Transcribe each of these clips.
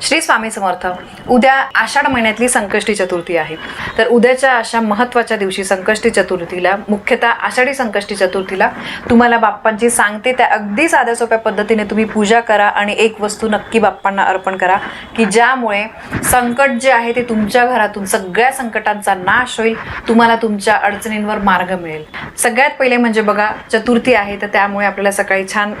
श्री स्वामी समर्थ. उद्या आषाढ महिन्यातली संकष्टी चतुर्थी आहे. तर उद्याच्या अशा महत्त्वाच्या दिवशी संकष्टी चतुर्थीला, मुख्यतः आषाढी संकष्टी चतुर्थीला तुम्हाला बाप्पांची सांगते त्या अगदी साध्या सोप्या पद्धतीने तुम्ही पूजा करा आणि एक वस्तू नक्की बाप्पांना अर्पण करा की ज्यामुळे संकट जे आहे ते तुमच्या घरातून सगळ्या संकटांचा नाश होईल, तुम्हाला तुमच्या अडचणींवर मार्ग मिळेल. सगळ्यात पहिले म्हणजे बघा, चतुर्थी आहे तर त्यामुळे आपल्याला सकाळी छान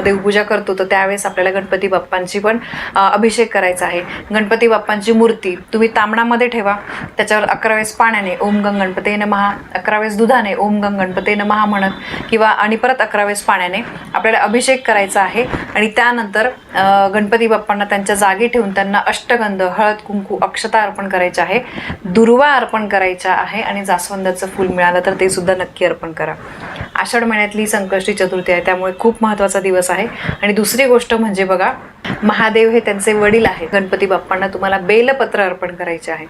देवपूजा करतो, तर त्यावेळेस आपल्याला गणपती बाप्पांची पण अभिषेक करायचा आहे. गणपती बाप्पांची मूर्ती तुम्ही तांबणामध्ये ठेवा, त्याच्यावर 11 वेळेस पाण्याने ओम गंग गणपते नमः, 11 वेळेस दुधाने ओम गंग गणपते नमः म्हणत किंवा आणि परत 11 वेळेस पाण्याने आपल्याला अभिषेक करायचा आहे. आणि त्यानंतर गणपती बाप्पांना त्यांच्या जागी ठेवून त्यांना अष्टगंध, हळद, कुंकू, अक्षता अर्पण करायचे आहे, दुर्वा अर्पण करायचा आहे आणि जास्वंदाचं फूल मिळालं तर ते सुद्धा नक्की अर्पण करा. आषाढ महिन्यातली संकष्टी चतुर्थी आहे त्यामुळे खूप महत्त्वाचा दिवस आहे. आणि दुसरी गोष्ट म्हणजे बघा, महादेव हे त्यांचे वडील आहे. गणपती बाप्पांना तुम्हाला बेलपत्र अर्पण करायचे आहे.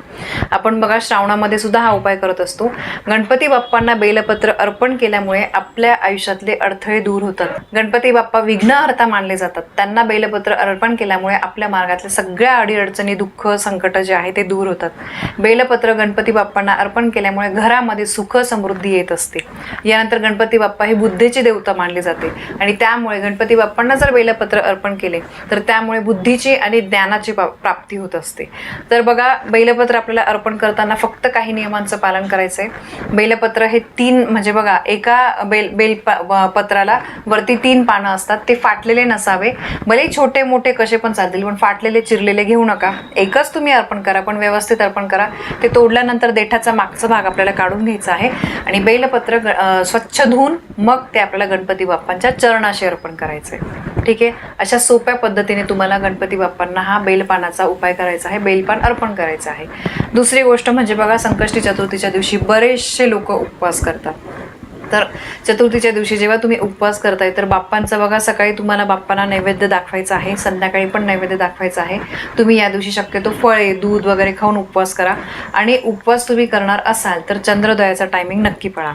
आपण बघा श्रावणामध्ये सुद्धा हा उपाय करत असतो. गणपती बाप्पांना बेलपत्र अर्पण केल्यामुळे आपल्या आयुष्यातले अडथळे दूर होतात. गणपती बाप्पा विघ्नहर्ता मानले जातात. त्यांना बेलपत्र अर्पण केल्यामुळे आपल्या मार्गातल्या सगळ्या अडीअडचणी, दुःख, संकट जे आहे ते दूर होतात. बेलपत्र गणपती बाप्पांना अर्पण केल्यामुळे घरामध्ये सुख समृद्धी येत असते. यानंतर गणपती बाप्पा ही बुद्धीची देवता मानली जाते आणि त्यामुळे गणपती बाप्पांना जर बेलपत्र अर्पण केले तर त्यामुळे बुद्धीची आणि ज्ञानाची प्राप्ती होत असते. तर बघा, बेलपत्र आपल्याला अर्पण करताना फक्त काही नियमांचं पालन करायचं आहे. बेलपत्र हे 3 म्हणजे बघा, एका पत्राला वरती 3 पानं असतात, ते फाटलेले नसावे. भले छोटे मोठे कसे पण चालतील, पण फाटलेले चिरलेले घेऊ नका. एकच तुम्ही अर्पण करा, पण व्यवस्थित अर्पण करा. ते तोडल्यानंतर देठाचा मागचा भाग आपल्याला काढून घ्यायचा आहे आणि बेलपत्र स्वच्छ धुवून मग ते आपल्याला गणपती बाप्पांच्या चरणाशी अर्पण करायचं आहे. ठीक आहे. अशा सोप्या पद्धतीने तुम्हाला गणपती बाप्पांना हा बेलपानाचा उपाय करायचा आहे, बेलपान अर्पण करायचं आहे. दुसरी गोष्ट म्हणजे बघा, संकष्टी चतुर्थीच्या दिवशी बरेचसे लोक उपवास करतात. तर चतुर्थीच्या दिवशी जेव्हा तुम्ही उपवास करताय तर बाप्पांचं बघा, सकाळी तुम्हाला बाप्पांना नैवेद्य दाखवायचा आहे, संध्याकाळी पण नैवेद्य दाखवायचा आहे. तुम्ही या दिवशी शक्यतो फळे, दूध वगैरे खाऊन उपवास करा. आणि उपवास तुम्ही करणार असाल तर चंद्रोदयाचा टायमिंग नक्की पाळा.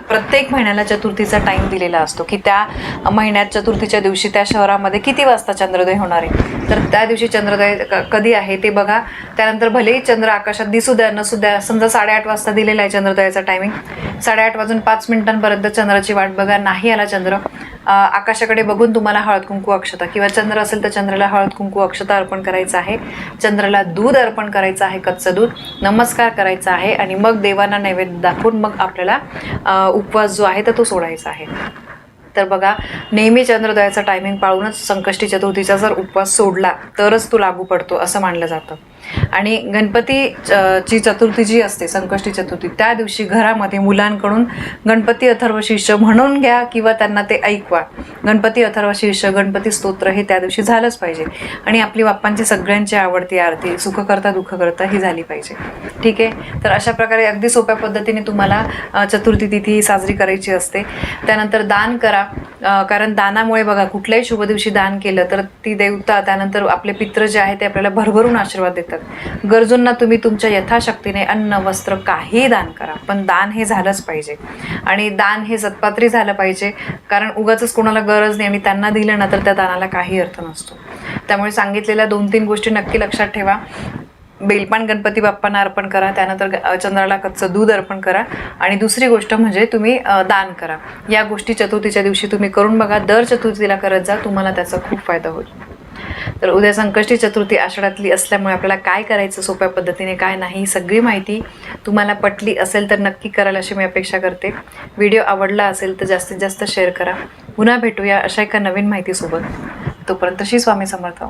प्रत्येक महिन्याला चतुर्थीचा टाईम दिलेला असतो की त्या महिन्यात चतुर्थीच्या दिवशी त्या शहरामध्ये किती वाजता चंद्रोदय होणार आहे, तर त्या दिवशी चंद्रोदय कधी आहे ते बघा. त्यानंतर भलेही चंद्र आकाशात दिसू द्या नसू द्या, समजा 8:30 वाजता दिलेला आहे चंद्रोदयाचा टायमिंग, 8:30 वाजून 5 मिनिटांपर्यंत चंद्राची वाट बघा. नाही आला चंद्र, आकाशाकडे बघून तुम्हाला हळद कुंकू अक्षता किंवा चंद्र असेल तर चंद्राला हळद कुंकू अक्षता अर्पण करायचं आहे. चंद्राला दूध अर्पण करायचं आहे, कच्चं दूध, नमस्कार करायचा आहे आणि मग देवांना नैवेद्य दाखवून मग आपल्याला उपवास जो आहे तर तो सोडायचा आहे. तर बघा, नेहमी चंद्रोदयाचा टायमिंग पाळूनच संकष्टी चतुर्थीचा जर उपवास सोडला तरच तो लागू पडतो असं मानलं जातं. आणि गणपतीची चतुर्थी जी असते, संकष्टी चतुर्थी, त्या दिवशी घरामध्ये मुलांकडून गणपती अथर्व शीर्ष म्हणून घ्या किंवा त्यांना ते ऐकवा. गणपती अथर्व शीर्ष, गणपती स्तोत्र हे त्या दिवशी झालंच पाहिजे. आणि आपली बाप्पांची सगळ्यांची आवडती आरती, सुख करता दुःख करता, ही झाली पाहिजे. ठीक आहे. तर अशा प्रकारे अगदी सोप्या पद्धतीने तुम्हाला चतुर्थी तिथी साजरी करायची असते. त्यानंतर दान करा, कारण दानामुळे बघा, कुठल्याही शुभ दिवशी दान केलं तर ती देवता, त्यानंतर आपले पित्र जे आहे ते आपल्याला भरभरून आशीर्वाद देतात. गरजूंना तुम्ही तुमच्या यथाशक्तीने अन्न, वस्त्र काही दान करा, पण दान हे झालंच पाहिजे. आणि दान हे सत्पात्री झालं पाहिजे, कारण उगाचच कोणाला गरज नाही आणि त्यांना दिलं ना तर त्या दानाला काही अर्थ नसतो. त्यामुळे सांगितलेल्या 2-3 गोष्टी नक्की लक्षात ठेवा. बेलपान गणपती बाप्पांना अर्पण करा, त्यानंतर चंद्राला कच्चं दूध अर्पण करा आणि दुसरी गोष्ट म्हणजे तुम्ही दान करा. या गोष्टी चतुर्थीच्या दिवशी तुम्ही करून बघा. दर चतुर्थीला करत जा, तुम्हाला त्याचा खूप फायदा होईल. तर उद्या संकष्टी चतुर्थी आषाढातली असल्यामुळे आपल्याला काय करायचं, सोप्या पद्धतीने काय नाही, सगळी माहिती तुम्हाला पटली असेल तर नक्की कराल अशी मी अपेक्षा करते. व्हिडिओ आवडला असेल तर जास्तीत जास्त शेअर करा. पुन्हा भेटूया अशा एका नवीन माहितीसोबत. तोपर्यंत श्री स्वामी समर्थ.